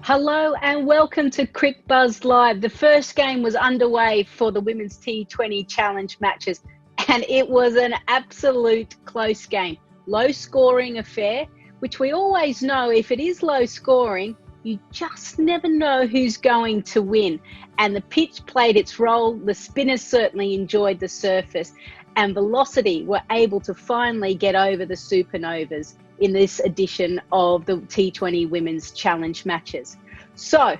Hello and welcome to Cricbuzz Live. The first game was underway for the Women's T20 Challenge matches, and it was an absolute close game. Low scoring affair, which we always know if it is low scoring, you just never know who's going to win. And the pitch played its role. The spinners certainly enjoyed the surface, and Velocity were able to finally get over the Supernovas in this edition of the T20 Women's Challenge matches. So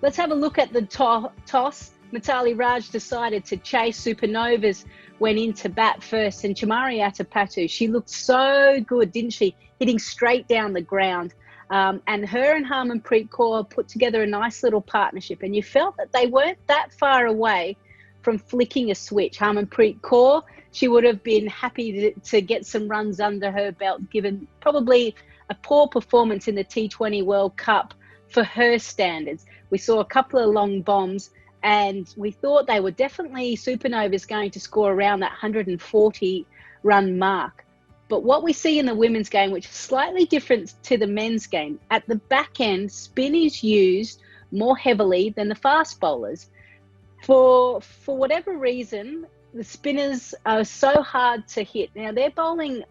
let's have a look at the toss. Mithali Raj decided to chase. Supernovas went into bat first, and Chamari Atapatu, she looked so good, didn't she? Hitting straight down the ground. And her and Harmanpreet put together a nice little partnership, and you felt that they weren't that far away from flicking a switch. Harmanpreet Kaur, she would have been happy to get some runs under her belt, given probably a poor performance in the T20 World Cup for her standards. We saw a couple of long bombs, and we thought they were definitely Supernovas going to score around that 140 run mark. But what we see in the women's game, which is slightly different to the men's game, at the back end, spin is used more heavily than the fast bowlers. For whatever reason, the spinners are so hard to hit. Now, they're bowling,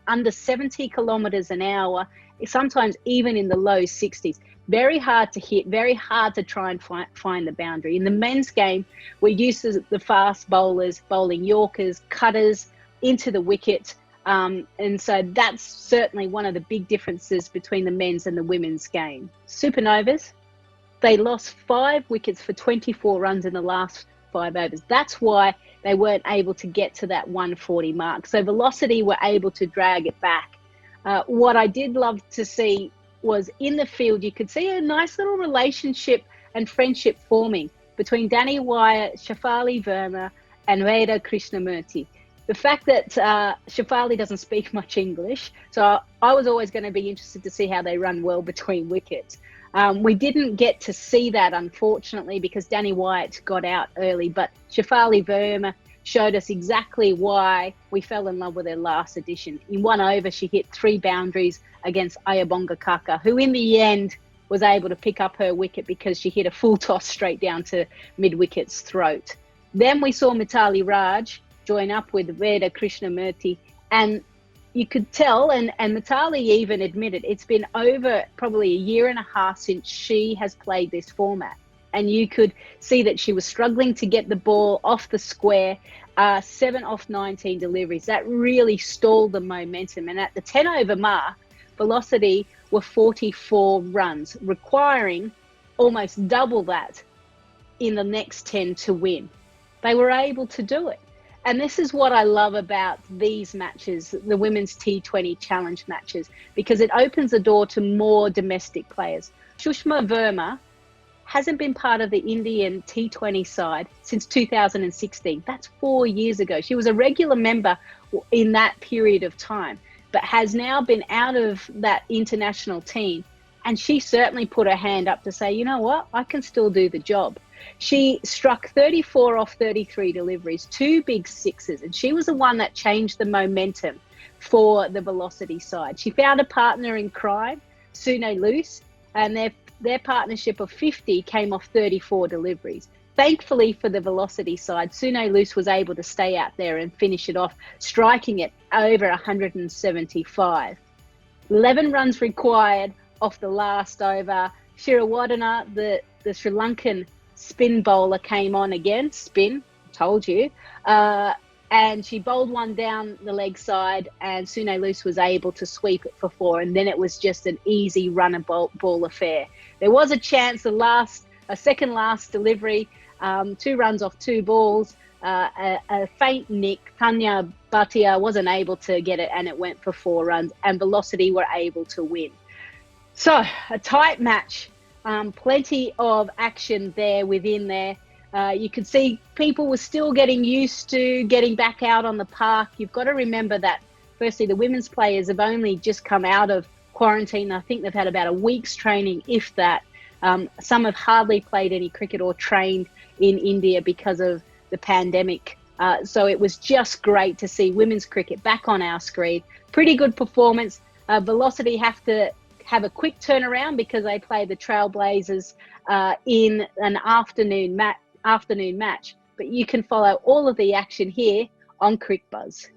under 70 kilometres an hour, sometimes even in the low 60s. Very hard to hit, very hard to try and find the boundary. In the men's game, we're used to the fast bowlers bowling Yorkers, cutters into the wicket. And so that's certainly one of the big differences between the men's and the women's game. Supernovas, they lost 5 wickets for 24 runs in the last 5 overs. That's why they weren't able to get to that 140 mark. So Velocity were able to drag it back. What I did love to see was in the field, you could see a nice little relationship and friendship forming between Danny Wyatt, Shefali Verma, and Veda Krishnamurti. The fact that Shefali doesn't speak much English, so I was always going to be interested to see how they run well between wickets. We didn't get to see that, unfortunately, because Danny Wyatt got out early, but Shefali Verma showed us exactly why we fell in love with her last edition. In 1 over, she hit 3 boundaries against Ayabonga Kaka, who in the end was able to pick up her wicket because she hit a full toss straight down to mid-wicket's throat. Then we saw Mithali Raj join up with Veda Krishnamurti, and you could tell, and Mithali even admitted, it's been over probably a year and a half since she has played this format. And you could see that she was struggling to get the ball off the square, 7 off 19 deliveries. That really stalled the momentum. And at the 10 over mark, Velocity were 44 runs, requiring almost double that in the next 10 to win. They were able to do it. And this is what I love about these matches, the Women's T20 Challenge matches, because it opens the door to more domestic players. Sushma Verma hasn't been part of the Indian T20 side since 2016. That's 4 years ago. She was a regular member in that period of time, but has now been out of that international team. And she certainly put her hand up to say, you know what, I can still do the job. She struck 34 off 33 deliveries, 2 big sixes, and she was the one that changed the momentum for the Velocity side. She found a partner in crime, Sune Luus, and their partnership of 50 came off 34 deliveries. Thankfully for the Velocity side, Sune Luus was able to stay out there and finish it off, striking it over 175. 11 runs required off the last over. Shirawadana, the Sri Lankan spin bowler, came on again. Spin, told you. And she bowled one down the leg side, and Sune Luus was able to sweep it for 4. And then it was just an easy runner ball affair. There was a chance, a second last delivery, 2 runs off 2 balls, a faint nick. Tanya Bhatia wasn't able to get it, and it went for 4 runs, and Velocity were able to win. So a tight match, plenty of action there within there. You could see people were still getting used to getting back out on the park. You've got to remember that, firstly, the women's players have only just come out of quarantine. I think they've had about a week's training, if that. Some have hardly played any cricket or trained in India because of the pandemic. So it was just great to see women's cricket back on our screen. Pretty good performance. Velocity have a quick turnaround because they play the Trailblazers in an afternoon match. But you can follow all of the action here on Cricbuzz.